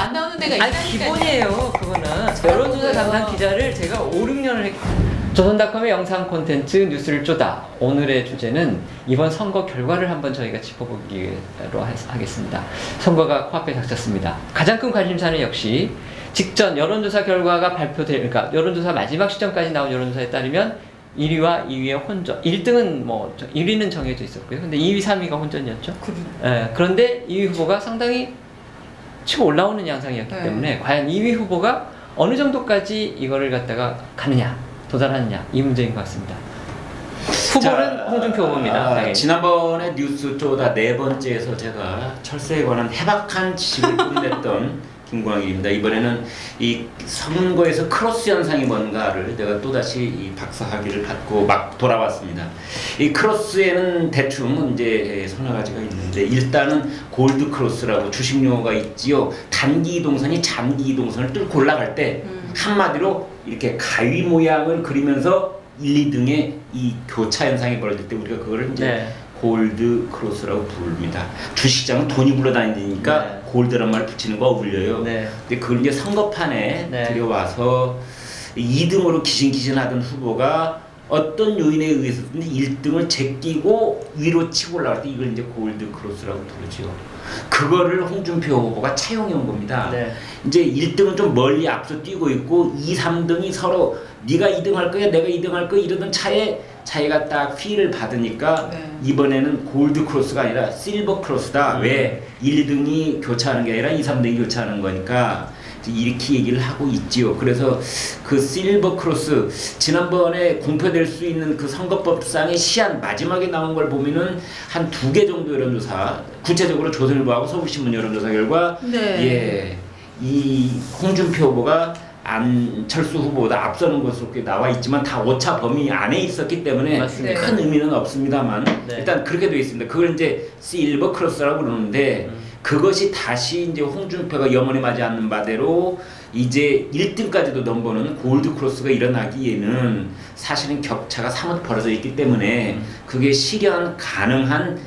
안 나오는 데가 있다니까요. 기본이에요. 그거는 여론조사 담당 기자를 제가 5, 6년을 했... 조선닷컴의 영상 콘텐츠 뉴스를 쪼다. 오늘의 주제는 이번 선거 결과를 한번 저희가 짚어보기로 하겠습니다. 선거가 코앞에 닥쳤습니다. 가장 큰 관심사는 역시 직전 여론조사 결과가 그러니까 여론조사 마지막 시점까지 나온 여론조사에 따르면 1위와 2위의 혼전. 1등은 1위는 정해져 있었고요. 근데 2위, 3위가 혼전이었죠. 그런데 2위 후보가 상당히 치고 올라오는 양상이었기 때문에 과연 2위 후보가 어느 정도까지 이거를 갖다가 가느냐, 도달하느냐, 이 문제인 것 같습니다. 후보는 홍준표 후보입니다. 지난번에 뉴스 쪼다 4번째에서 제가 철새에 관한 해박한 지식을 뽐냈던 김광일입니다. 이번에는 이 선거에서 크로스 현상이 뭔가를 내가 또다시 이 박사학위를 받고 막 돌아왔습니다. 이 크로스에는 대충 이제 서너 가지가 있는데, 일단은 골드 크로스라고 주식 용어가 있지요. 단기 이동선이 장기 이동선을 뚫고 올라갈 때 한마디로 이렇게 가위 모양을 그리면서 1, 2등의 이 교차 현상이 벌어질 때 우리가 그거를 이제 골드 크로스라고 부릅니다. 주식장은 돈이 굴러다니니까 골드란 말 붙이는 거 어울려요. 근데 그걸 이제 선거판에 들여와서 2등으로 기신기신하던 후보가 어떤 요인에 의해서든 1등을 제끼고 위로 치고 올라갈 때 이걸 이제 골드 크로스라고 부르죠. 그거를 홍준표 후보가 차용해온 겁니다. 이제 1등은 좀 멀리 앞서 뛰고 있고 2, 3등이 서로 네가 2등 할 거야, 내가 2등 할 거야 이러던 차에 자기가 딱 휠을 받으니까 이번에는 골드 크로스가 아니라 실버 크로스다. 왜? 1, 2등이 교차하는 게 아니라 2, 3등이 교차하는 거니까 이렇게 얘기를 하고 있지요. 그래서 그 실버 크로스, 지난번에 공표될 수 있는 그 선거법상의 시한 마지막에 나온 걸 보면은 한 2개 정도 여론조사, 구체적으로 조선일보하고 서울신문 여론조사 결과 이 홍준표 후보가 안철수 후보보다 앞서는 것으로 나와 있지만 다 오차 범위 안에 있었기 때문에 큰 의미는 없습니다만 일단 그렇게 되어 있습니다. 그걸 이제 실버 크로스라고 그러는데 그것이 다시 이제 홍준표가 염원에 맞지 않는 바대로 이제 1등까지도 넘보는 골드 크로스가 일어나기에는 사실은 격차가 사뭇 벌어져 있기 때문에 그게 실현 가능한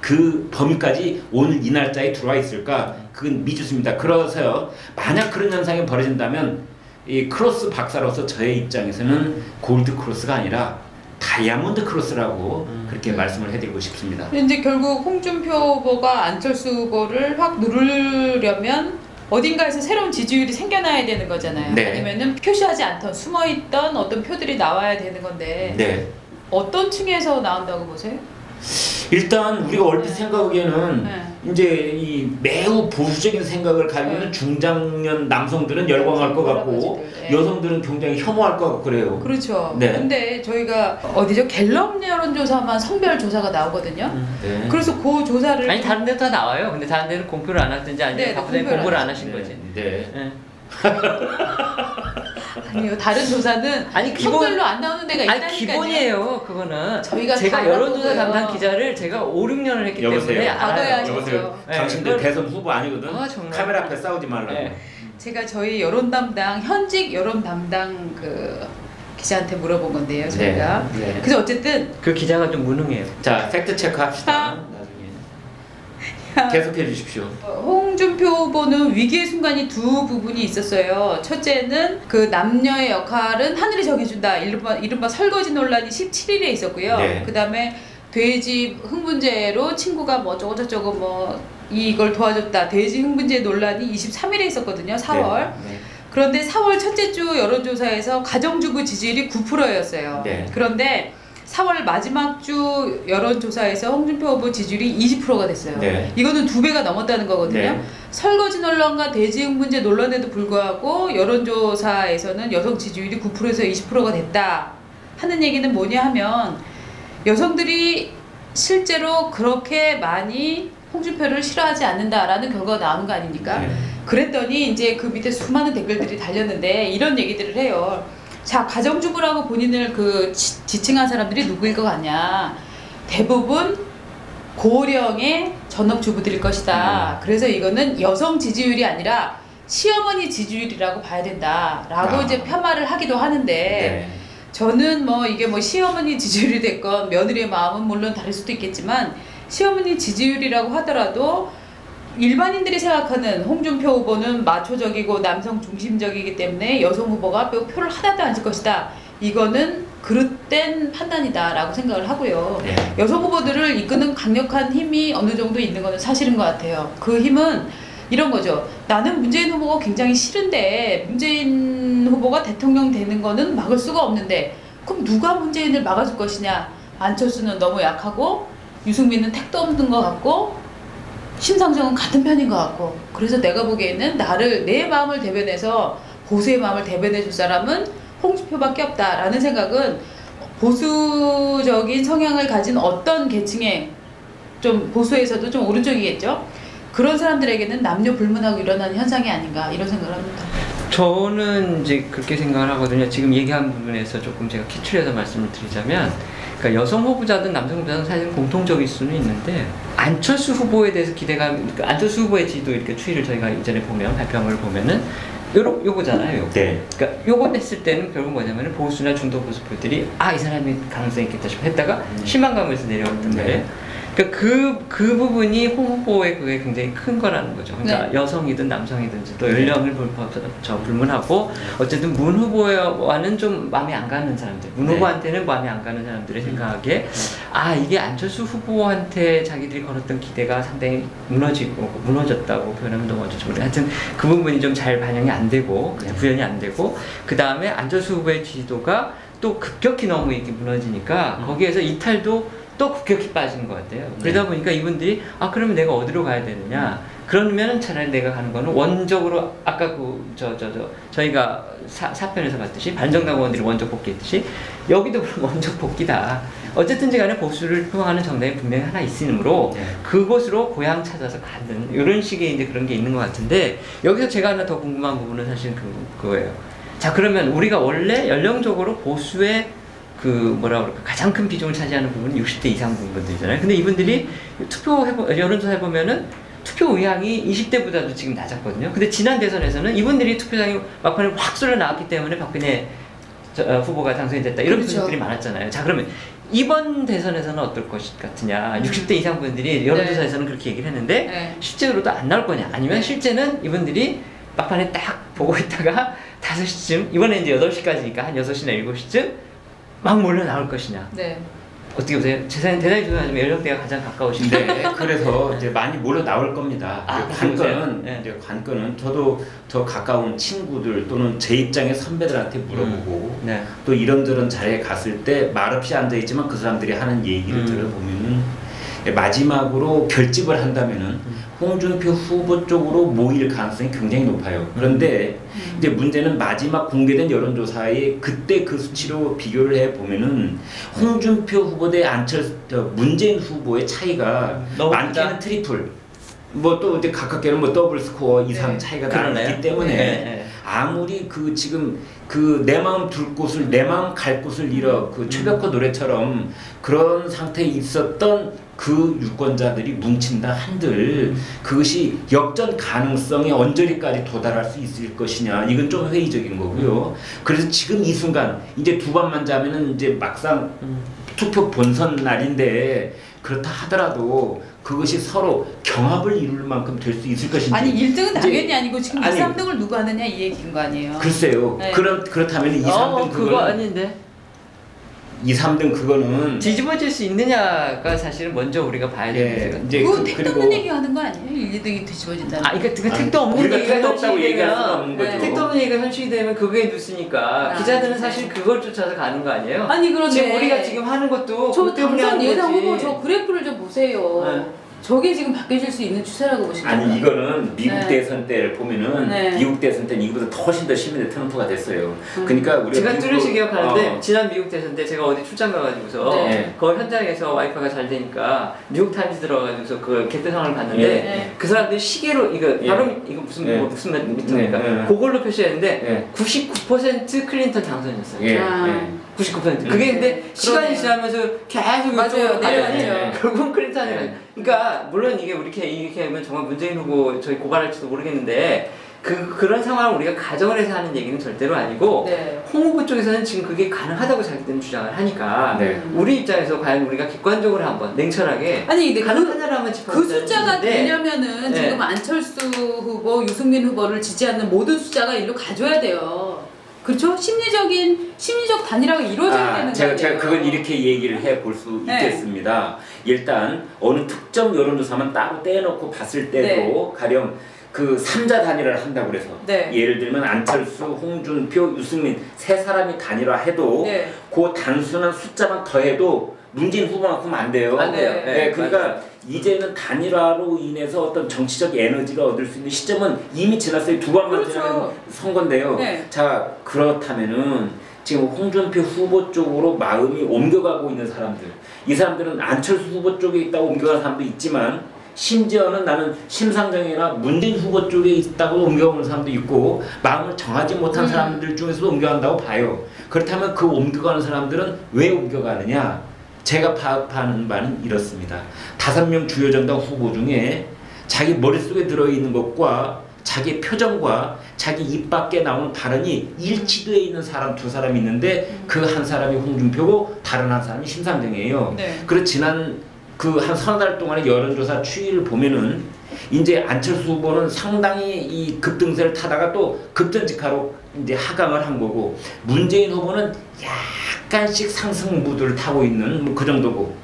그 범위까지 오늘 이 날짜에 들어와 있을까? 그건 미지수입니다. 그래서요, 만약 그런 현상이 벌어진다면 이 크로스 박사로서 저의 입장에서는 골드 크로스가 아니라 다이아몬드 크로스라고 그렇게 말씀을 해드리고 싶습니다. 이제 결국 홍준표 후보가 안철수 후보를 확 누르려면 어딘가에서 새로운 지지율이 생겨나야 되는 거잖아요. 아니면은 표시하지 않던 숨어있던 어떤 표들이 나와야 되는 건데 어떤 층에서 나온다고 보세요? 일단 우리가 얼핏 생각하기에는 이제 이 매우 보수적인 생각을 가지고 있는 중장년 남성들은 열광할 것 같고 여성들은 굉장히 혐오할 것 같고 그래요. 그렇죠. 근데 저희가 어디죠? 갤럽 여론조사만 성별 조사가 나오거든요. 그래서 그 조사를 아니 다른 데도 다 나와요. 근데 다른 데는 공표를 안 하든지 아니면 공부를 안 하신 거지. 아니요, 다른 조사는 성별로 안 나오는 데가 있다니까요. 기본이에요. 그거는 제가 여론조사 담당 기자를 제가 5, 6년을 했기 때문에 알아요. 여보세요. 당신들 대선 후보 아니거든. 카메라 앞에 싸우지 말라고. 제가 저희 여론 담당, 현직 여론 담당 그 기자한테 물어본 건데요, 저희가. 그래서 어쨌든 그 기자가 좀 무능해요. 자, 팩트 체크 합시다. 계속해 주십시오. 홍준표 후보는 위기의 순간이 두 부분이 있었어요. 첫째는 그 남녀의 역할은 하늘이 정해준다. 이른바 설거지 논란이 17일에 있었고요. 그 다음에 돼지 흥분제로 친구가 뭐 저거저거 뭐 이걸 도와줬다. 돼지 흥분제 논란이 23일에 있었거든요. 4월. 그런데 4월 첫째 주 여론조사에서 가정주부 지지율이 9%였어요. 그런데 4월 마지막 주 여론조사에서 홍준표 후보 지지율이 20%가 됐어요. 이거는 2배가 넘었다는 거거든요. 설거지 논란과 돼지 흥분제 논란에도 불구하고 여론조사에서는 여성 지지율이 9%에서 20%가 됐다 하는 얘기는 뭐냐 하면 여성들이 실제로 그렇게 많이 홍준표를 싫어하지 않는다라는 결과가 나오는 거 아닙니까? 그랬더니 이제 그 밑에 수많은 댓글들이 달렸는데 이런 얘기들을 해요. 자, 가정주부라고 본인을 지칭한 사람들이 누구일 것 같냐? 대부분 고령의 전업주부들일 것이다. 그래서 이거는 여성 지지율이 아니라 시어머니 지지율이라고 봐야 된다라고 이제 폄하를 하기도 하는데 저는 뭐 이게 뭐 시어머니 지지율이 됐건 며느리의 마음은 물론 다를 수도 있겠지만 시어머니 지지율이라고 하더라도 일반인들이 생각하는 홍준표 후보는 마초적이고 남성 중심적이기 때문에 여성 후보가 표를 하나도 안 줄 것이다. 이거는 그릇된 판단이다라고 생각을 하고요. 네. 여성 후보들을 이끄는 강력한 힘이 어느 정도 있는 것은 사실인 것 같아요. 그 힘은 이런 거죠. 나는 문재인 후보가 굉장히 싫은데 문재인 후보가 대통령 되는 거는 막을 수가 없는데 그럼 누가 문재인을 막아줄 것이냐. 안철수는 너무 약하고 유승민은 택도 없는 것 같고 심상정은 같은 편인 것 같고 그래서 내가 보기에는 내 마음을 대변해서 보수의 마음을 대변해 줄 사람은 홍준표밖에 없다라는 생각은 보수적인 성향을 가진 어떤 계층의 좀 보수에서도 좀 오른쪽이겠죠. 그런 사람들에게는 남녀 불문하고 일어나는 현상이 아닌가 이런 생각을 합니다. 저는 이제 그렇게 생각을 하거든요. 지금 얘기한 부분에서 조금 제가 키출해서 말씀을 드리자면 그러니까 여성 후보자든 남성 후보자든 사실 공통적일 수는 있는데 안철수 후보에 대해서 기대감, 그러니까 안철수 후보의 지도 이렇게 추이를 저희가 이전에 보면 발표한 걸 보면은 요거잖아요. 요거. 네. 그러니까 요거 했을 때는 결국 뭐냐면은 보수나 중도 보수표들이 이 사람이 가능성이 있겠다 싶어 했다가 실망감에서 내려왔단 말이에요. 그러니까 그 부분이 홍 후보의 그게 굉장히 큰 거라는 거죠. 그러니까 네. 여성이든 남성이든지 또 연령을 불문하고 어쨌든 문 후보와는 좀 마음에 안 가는 사람들, 문 네. 후보한테는 마음에 안 가는 사람들의 생각에 이게 안철수 후보한테 자기들이 걸었던 기대가 상당히 무너졌다고 표현하면 너무 어쩌죠. 하여튼 그 부분이 좀 잘 반영이 안 되고 그냥 구현이 안 되고 그 다음에 안철수 후보의 지지도가 또 급격히 너무 이렇게 무너지니까 거기에서 이탈도 또 급격히 빠진 것 같아요. 그러다 보니까 이분들이 그러면 내가 어디로 가야 되느냐? 그러면은 차라리 내가 가는 거는 원적으로 아까 저희가 사편에서 봤듯이 반정당 의원들이 원적 복귀했듯이 여기도 그럼 원적 복귀다. 어쨌든지 간에 보수를 표방하는 정당이 분명히 하나 있으므로 그곳으로 고향 찾아서 가는 이런 식의 이제 그런 게 있는 것 같은데 여기서 제가 하나 더 궁금한 부분은 사실 그거예요. 자 그러면 우리가 원래 연령적으로 보수의 가장 큰 비중을 차지하는 부분은 60대 이상 분들이잖아요. 근데 이분들이 여론조사 해보면은 투표 의향이 20대보다도 지금 낮았거든요. 근데 지난 대선에서는 이분들이 투표장이 막판에 확 쏠려 나왔기 때문에 박근혜 후보가 당선이 됐다. 이런 그렇죠. 분들이 많았잖아요. 자, 그러면 이번 대선에서는 어떨 것 같으냐. 60대 이상 분들이 여론조사에서는 그렇게 얘기를 했는데 실제로도 안 나올 거냐. 아니면 실제는 이분들이 막판에 딱 보고 있다가 5시쯤, 이번에 이제 8시까지니까 한 6시나 7시쯤 막 몰려 나올 것이냐. 네. 어떻게 보세요? 재산이 대단히 중요하지만 연령대가 가장 가까우신데. 네, 그래서 이제 많이 몰려 나올 겁니다. 관건은 저도 더 가까운 친구들 또는 제 입장의 선배들한테 물어보고 또 이런저런 자리에 갔을 때 말없이 앉아 있지만 그 사람들이 하는 얘기를 들어보면은 마지막으로 결집을 한다면은 홍준표 후보 쪽으로 모일 가능성이 굉장히 높아요. 그런데 이제 문제는 마지막 공개된 여론조사에 그때 그 수치로 비교를 해 보면은 홍준표 후보 대 문재인 후보의 차이가 많게는 트리플, 뭐 또 이제 가깝게는 뭐 더블 스코어 이상 차이가 나기 때문에 아무리 지금 내 마음 둘 곳을 내 마음 갈 곳을 잃어 최백호 노래처럼 그런 상태에 있었던 그 유권자들이 뭉친다 한들 그것이 역전 가능성의 언저리까지 도달할 수 있을 것이냐, 이건 좀 회의적인 거고요. 그래서 지금 이 순간 이제 두 번만 자면은 이제 막상 투표 본선 날인데 그렇다 하더라도 그것이 서로 경합을 이룰 만큼 될 수 있을 것인지. 아니 1등은 당연히 아니고 지금 2, 3등을 누가 하느냐 이 얘기인 거 아니에요. 글쎄요. 네. 그렇다면 2, 3등 그거 아닌데. 2, 3등 그거는 뒤집어질 수 있느냐가 사실은 먼저 우리가 봐야 돼요. 이제 그거 택도 없는 얘기 하는 거 아니에요? 1, 2등이 뒤집어진다는. 그러니까 택도 없는 얘기가 택도 없다고 얘기할 수가 없는 거죠. 택도 없는 얘기가 현실이 되면 그게 뉴스니까 기자들은 사실 그걸 쫓아서 가는 거 아니에요? 아니 그런데 지금 우리가 지금 하는 것도 저 당선 예상 후보 거지. 저 그래프를 좀 보세요. 저게 지금 바뀌어질 수 있는 추세라고 보시면 아니 이거는 미국 대선 때를 보면은 미국 대선 때는 이거보다 훨씬 더 심했는데 트럼프가 됐어요. 그러니까 우리가 제가 뚜렷이 기억하는데 지난 미국 대선 때 제가 어디 출장 가가지고서 거기 현장에서 와이파이가 잘 되니까 뉴욕타임즈 들어가지고서 그 개표상을 봤는데 그 사람들이 시계로 바로 이거 무슨 미터입니까? 그걸로 표시했는데 99% 클린턴 당선이었어요. 99%. 그게 근데 시간이 지나면서 계속 맞아요. 내려왔죠. 결국은 클린턴이 그러니까 물론 이게 이렇게 하면 정말 문재인 후보 저희 고발할지도 모르겠는데 그런 상황을 우리가 가정을 해서 하는 얘기는 절대로 아니고 네. 홍 후보 쪽에서는 지금 그게 가능하다고 자기들은 주장을 하니까 네. 우리 입장에서 과연 우리가 객관적으로 한번 냉철하게 아니 근데 가능하냐를 한번 짚어보자. 그 숫자가 되려면은 네. 지금 안철수 후보, 유승민 후보를 지지하는 모든 숫자가 일로 가져야 돼요. 그렇죠? 심리적 단일화가 이루어져야 되는 거예요. 제가 그건 이렇게 얘기를 해 볼 수 네. 있겠습니다. 일단 어느 특정 여론조사만 따로 떼놓고 봤을 때도 네. 가령 그 3자 단일화를 한다고 그래서 네. 예를 들면 안철수, 홍준표, 유승민 세 사람이 단일화해도 네. 그 단순한 숫자만 더해도 문재인 후보만큼 안 돼요. 안 돼요. 네. 네, 그러니까 이제는 단일화로 인해서 어떤 정치적 에너지를 얻을 수 있는 시점은 이미 지났어요. 2번만 그렇죠. 지나면 선거인데요. 네. 자, 그렇다면은 지금 홍준표 후보 쪽으로 마음이 옮겨가고 있는 사람들, 이 사람들은 안철수 후보 쪽에 있다고 옮겨가는 사람도 있지만 심지어는 나는 심상정이나 문재인 후보 쪽에 있다고 옮겨오는 사람도 있고 마음을 정하지 못한 사람들 중에서도 옮겨간다고 봐요. 그렇다면 그 옮겨가는 사람들은 왜 옮겨가느냐? 제가 파악하는 바는 이렇습니다. 5명 주요 정당 후보 중에 자기 머릿속에 들어있는 것과 자기 표정과 자기 입 밖에 나오는 발언이 일치되어 있는 사람 2사람이 있는데 그 한 사람이 홍준표고 다른 한 사람이 심상정이에요. 네. 그리고 지난 그 한 서너 달 동안의 여론조사 추이를 보면은 이제 안철수 후보는 상당히 이 급등세를 타다가 또 급전직하로 이제 하강을 한 거고 문재인 후보는 약간씩 상승 무드를 타고 있는 뭐 그 정도고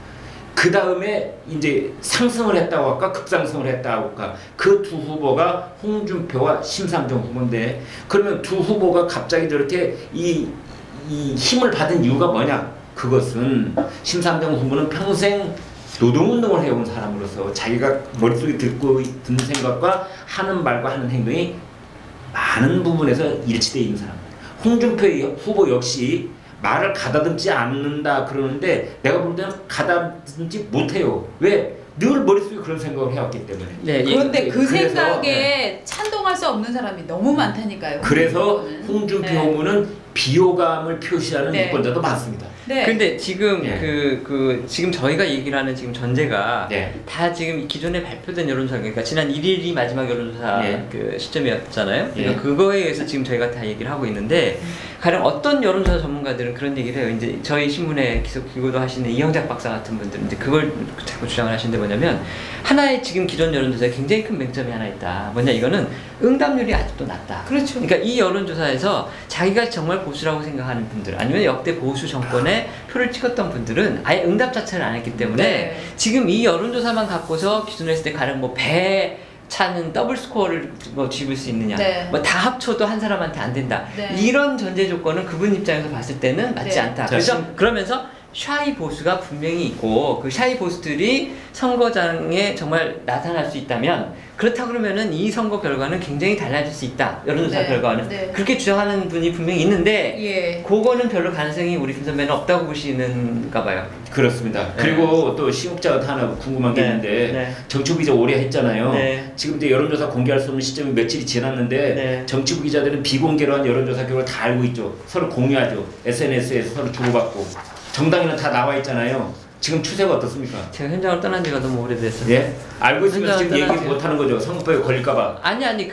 그 다음에 이제 상승을 했다고 할까 급상승을 했다고 할까 그 두 후보가 홍준표와 심상정 후보인데 그러면 두 후보가 갑자기 저렇게 이 힘을 받은 이유가 뭐냐? 그것은 심상정 후보는 평생 노동운동을 해온 사람으로서 자기가 머릿속에 드는 생각과 하는 말과 하는 행동이 많은 부분에서 일치되어 있는 사람. 홍준표 후보 역시 말을 가다듬지 않는다 그러는데 내가 볼 때는 가다듬지 못해요. 왜? 늘 머릿속에 그런 생각을 해왔기 때문에. 네, 그런데 그 그래서, 생각에 찬동할 수 없는 사람이 너무 많다니까요. 그래서 홍준표는. 홍준표 네. 후보는 비호감을 표시하는 네. 유권자도 많습니다. 네. 근데 지금 예. 지금 저희가 얘기를 하는 지금 전제가 네. 다 지금 기존에 발표된 여론조사 그러니까 지난 1일이 마지막 여론조사 예. 그 시점이었잖아요. 예. 그러니까 그거에 의해서 지금 저희가 다 얘기를 하고 있는데 가령 어떤 여론조사 전문가들은 그런 얘기를 해요. 이제 저희 신문에 기고도 하시는 이영작 박사 같은 분들은 이제 그걸 자꾸 주장을 하시는데 뭐냐면 하나의 지금 기존 여론조사에 굉장히 큰 맹점이 하나 있다. 뭐냐 이거는 응답률이 아직도 낮다. 그렇죠. 그러니까 이 여론조사에서 자기가 정말 보수라고 생각하는 분들 아니면 역대 보수 정권에 표를 찍었던 분들은 아예 응답 자체를 안 했기 때문에 네. 지금 이 여론조사만 갖고서 기준으로 했을 때 가령 뭐 배 차는 더블 스코어를 뭐 집을 수 있느냐 네. 뭐 다 합쳐도 한 사람한테 안 된다 네. 이런 전제 조건은 그분 입장에서 봤을 때는 맞지 네. 않다. 그래서 그러면서 샤이 보수가 분명히 있고 그 샤이 보수들이 선거장에 정말 나타날 수 있다면 그렇다 그러면은 이 선거 결과는 굉장히 달라질 수 있다. 여론조사 네. 결과는 네. 그렇게 주장하는 분이 분명히 있는데 예. 그거는 별로 가능성이 우리 김 선배는 없다고 보시는가 봐요. 그렇습니다. 네. 그리고 또 시국자가 하나 궁금한 게 네. 있는데 네. 정치부 기자 오래 했잖아요. 네. 지금 이제 여론조사 공개할 수 없는 시점이 며칠이 지났는데 네. 정치부 기자들은 비공개로 한 여론조사 결과를 다 알고 있죠. 서로 공유하죠. SNS에서 서로 주고받고 정당에는 다 나와 있잖아요. 지금 추세가 어떻습니까? 제가 현장을 떠난 지가 너무 오래됐어요. 예? 알고 있으면 지금 현장을 얘기 못하는 거죠. 선거법에 걸릴까봐. 아니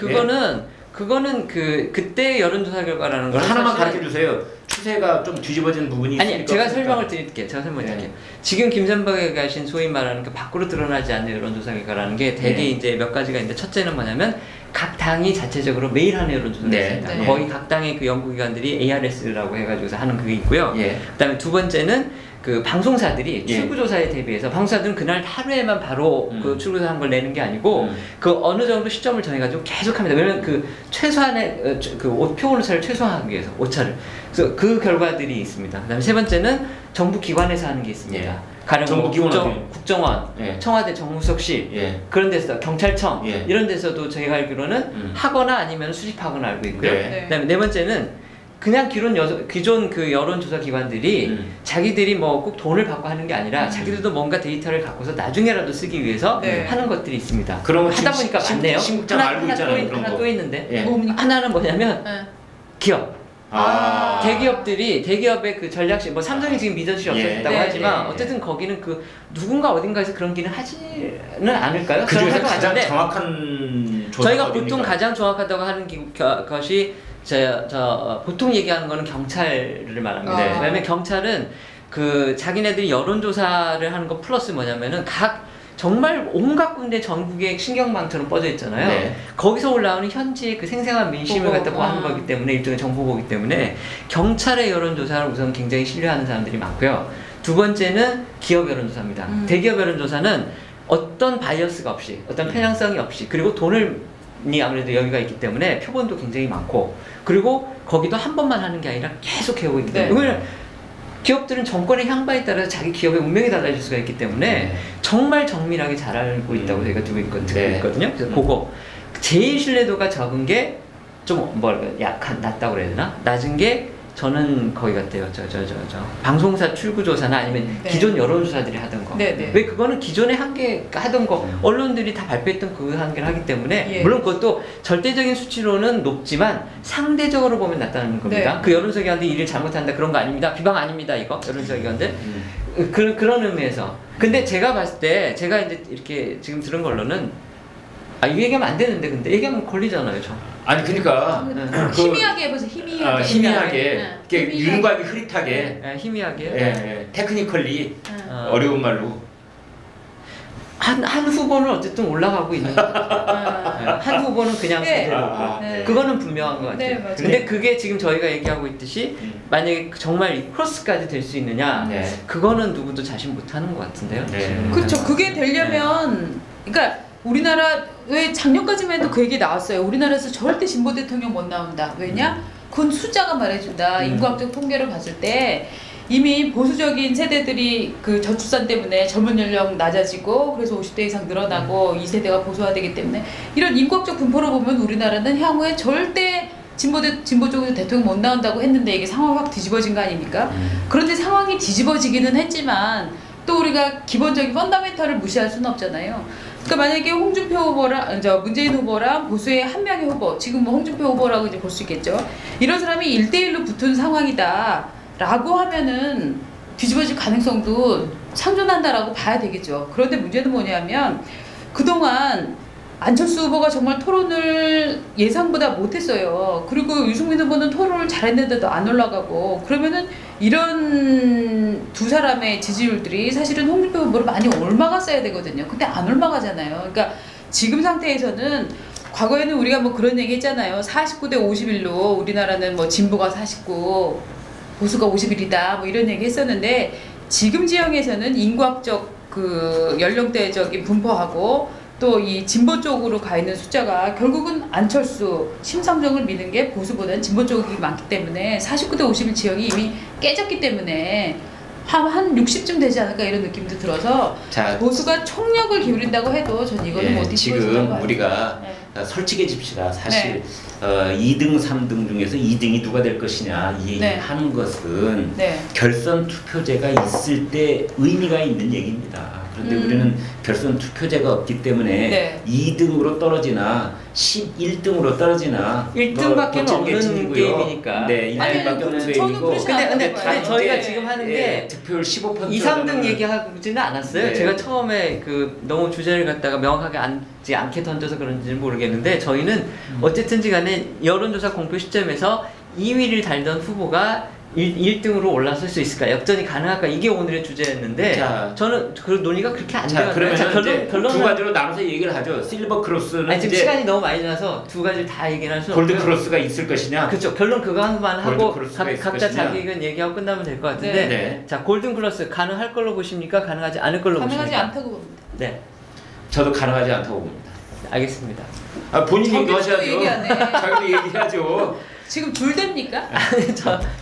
그거는 그때 여론조사 결과라는 걸 하나만 사실은- 가르쳐 주세요. 추세가 좀 뒤집어진 부분이 있으니까. 아니 제가 없으니까. 설명을 드릴게요. 제가 설명을 네. 드릴게요. 지금 김선박에 가신 소위 말하는 그 밖으로 드러나지 않는 여론조사 결과라는 게 대개 네. 이제 몇 가지가 있는데 첫째는 뭐냐면 각 당이 자체적으로 매일 하는 여론조사가 네. 있습니다. 네. 거의 각 당의 그 연구기관들이 ARS라고 해가지고서 하는 그게 있고요. 예. 그다음에 두 번째는 그 방송사들이 예. 출구조사에 대비해서 방송사들은 그날 하루에만 바로 그 출구조사한 걸 내는 게 아니고 음. 그 어느 정도 시점을 정해가지고 계속합니다. 왜냐면 그 최소한의 그 표 오차를 최소화하기 위해서 오차를 그래서 그 결과들이 있습니다. 그다음에 세 번째는 정부 기관에서 하는 게 있습니다. 예. 가령 정부 뭐 기관은 국정원, 예. 청와대 정무수석실 예. 그런 데서 경찰청 예. 이런 데서도 저희가 알기로는 하거나 아니면 수집하거나 알고 있고요. 네. 그다음에 네 번째는 그냥 기존 그 여론조사 기관들이 자기들이 뭐 꼭 돈을 받고 하는 게 아니라 자기들도 뭔가 데이터를 갖고서 나중에라도 쓰기 위해서 네. 하는 것들이 있습니다. 그런 거 하다 지금 보니까 많네요. 신국장 알고 있잖아요, 그런 하나 거. 또 있는데 예. 뭡니까? 하나는 뭐냐면 네. 기업. 아. 대기업의 그 전략실 뭐 삼성이 지금 미전실이 없어졌다고 예. 하지만 네, 네, 어쨌든 거기는 그 누군가 어딘가에서 그런 기는 하지는 않을까요? 그 중에서 그런 가장 하는데 정확한 저희가 보통 가장 정확하다고 하는 것이 보통 얘기하는 거는 경찰을 말합니다. 네. 왜냐면 경찰은 그 자기네들이 여론조사를 하는 거 플러스 뭐냐면은 정말 온갖 군데 전국에 신경망처럼 뻗어 있잖아요. 네. 거기서 올라오는 현지의 그 생생한 민심을 갖다 보는 거기 때문에 일종의 정보보기 때문에 경찰의 여론조사를 우선 굉장히 신뢰하는 사람들이 많고요. 두 번째는 기업 여론조사입니다. 대기업 여론조사는 어떤 바이어스가 없이, 어떤 편향성이 없이, 그리고 돈이 아무래도 여기가 있기 때문에 표본도 굉장히 많고, 그리고 거기도 한 번만 하는 게 아니라 계속 해오고 있기 때문에. 네. 기업들은 정권의 향방에 따라서 자기 기업의 운명이 달라질 수가 있기 때문에 정말 정밀하게 잘 알고 있다고 저희가 듣고 있거든요. 그래서 그거 제일 신뢰도가 적은 게 좀 낮다고 그래야 되나? 낮은 게 저는 거기 같아요. 방송사 출구조사나 아니면 기존 여론조사들이 하던 거. 왜 그거는 기존에 하던 거, 언론들이 다 발표했던 그 한계를 하기 때문에, 물론 그것도 절대적인 수치로는 높지만 상대적으로 보면 낮다는 겁니다. 그 여론조사 기관들이 일을 잘못한다 그런 거 아닙니다. 비방 아닙니다. 이거 여론조사 기관들. 그런 의미에서. 근데 제가 봤을 때, 제가 이제 이렇게 지금 들은 걸로는, 이 얘기하면 안 되는데, 근데 얘기하면 걸리잖아요, 저. 아니 그러니까 희미하게 해보세요. 희미하게. 희미하게. 윤곽이 흐릿하게. 희미하게. 테크니컬리 어려운 말로. 한 후보는 어쨌든 올라가고 있는 것 같아요. 한 후보는 그냥 그대로고. 그거는 분명한 것 같아요. 근데 그게 지금 저희가 얘기하고 있듯이 만약에 정말 크로스까지 될 수 있느냐, 그거는 누구도 자신 못하는 것 같은데요. 그렇죠. 그게 되려면, 그러니까 우리나라 왜 작년까지만 해도 그 얘기 나왔어요. 우리나라에서 절대 진보 대통령 못 나온다. 왜냐? 그건 숫자가 말해준다. 인구학적 통계를 봤을 때 이미 보수적인 세대들이 그 저출산 때문에 젊은 연령 낮아지고, 그래서 50대 이상 늘어나고 2세대가 보수화되기 때문에 이런 인구학적 분포로 보면 우리나라는 향후에 절대 진보 쪽에서 대통령 못 나온다고 했는데 이게 상황이 확 뒤집어진 거 아닙니까? 그런데 상황이 뒤집어지기는 했지만 또 우리가 기본적인 펀더멘털을 무시할 수는 없잖아요. 그러니까 만약에 홍준표 후보랑 문재인 후보랑 보수의 한 명의 후보, 지금 뭐 홍준표 후보라고 이제 볼 수 있겠죠. 이런 사람이 1대1로 붙은 상황이다라고 하면은 뒤집어질 가능성도 상존한다라고 봐야 되겠죠. 그런데 문제는 뭐냐면 그동안 안철수 후보가 정말 토론을 예상보다 못했어요. 그리고 유승민 후보는 토론을 잘했는데도 안 올라가고, 그러면은 이런 두 사람의 지지율들이 사실은 홍준표 후보를 많이 옮아갔어야 되거든요. 근데 안 옮아가잖아요. 그러니까 지금 상태에서는, 과거에는 우리가 뭐 그런 얘기 했잖아요. 49대 51로 우리나라는 뭐 진보가 49, 보수가 51이다 뭐 이런 얘기 했었는데, 지금 지형에서는 인구학적 그 연령대적인 분포하고 또 이 진보 쪽으로 가 있는 숫자가 결국은 안철수, 심상정을 미는 게 보수보다는 진보 쪽이 많기 때문에 49대 51 지형이 이미 깨졌기 때문에 한 60쯤 되지 않을까 이런 느낌도 들어서, 보수가 총력을 기울인다고 해도 전 이거는 못 뒤집어진다고 지금 우리가 솔직해집시다. 사실 2등, 3등 중에서 2등이 누가 될 것이냐 이 얘기하는 것은 결선 투표제가 있을 때 의미가 있는 얘기입니다. 그런데 우리는 결선 투표제가 없기 때문에 2등으로 떨어지나 11등으로 떨어지나 1등밖에 없는 게임이니까. 1등밖에 없는 게임이고. 근데 저희가 지금 하는 게 득표율 15% 2, 3등 얘기하지는 않았어요. 제가 처음에 너무 주제를 갖다가 명확하게 않게 던져서 그런지는 모르겠는데, 저희는 어쨌든지 간에 여론조사 공표 시점에서 2위를 달던 후보가 1등으로 올라설 수 있을까? 역전이 가능할까? 이게 오늘의 주제였는데, 저는 그 논의가 그렇게 안 돼요. 그러면 결론은 두 가지로 나눠서 얘기를 하죠. 실버 크로스는 지금 시간이 너무 많이 지나서 두 가지를 다 얘기를 할 수는 골드 크로스가 있을 것이냐? 그렇죠. 결론 그거 한번 하고 각자 자기 의견 얘기하고 끝나면 될 것 같은데, 자, 골든 클로스 가능할 걸로 보십니까? 가능하지 않을 걸로 보십니까? 가능하지 않다고 봅니다. 네. 저도 가능하지 않다고 봅니다. 알겠습니다. 본인이 얘기하셔야죠. 자기도 얘기해야죠. 지금 둘 됩니까?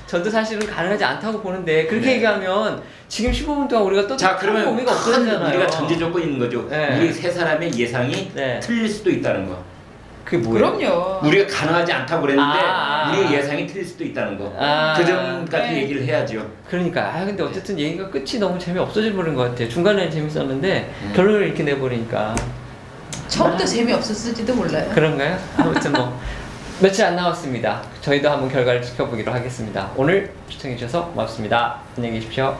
저도 사실은 가능하지 않다고 보는데, 그렇게 얘기하면 지금 15분 동안 우리가 또 그러면 의미가 없어지잖아요. 우리가 전제 조건이 있는 거죠. 우리 세 사람의 예상이 틀릴 수도 있다는 거. 그게 뭐예요? 그럼요. 우리가 가능하지 않다고 그랬는데 우리의 예상이 틀릴 수도 있다는 거. 그 점까지 얘기를 해야죠. 그러니까 근데 어쨌든 얘기가 끝이 너무 재미없어져 버린 것 같아요. 중간에는 재밌었는데 결론을 이렇게 내버리니까. 처음부터 재미없었을지도 몰라요. 그런가요? 아무튼 뭐 며칠 안 남았습니다. 저희도 한번 결과를 지켜보기로 하겠습니다. 오늘 시청해주셔서 고맙습니다. 안녕히 계십시오.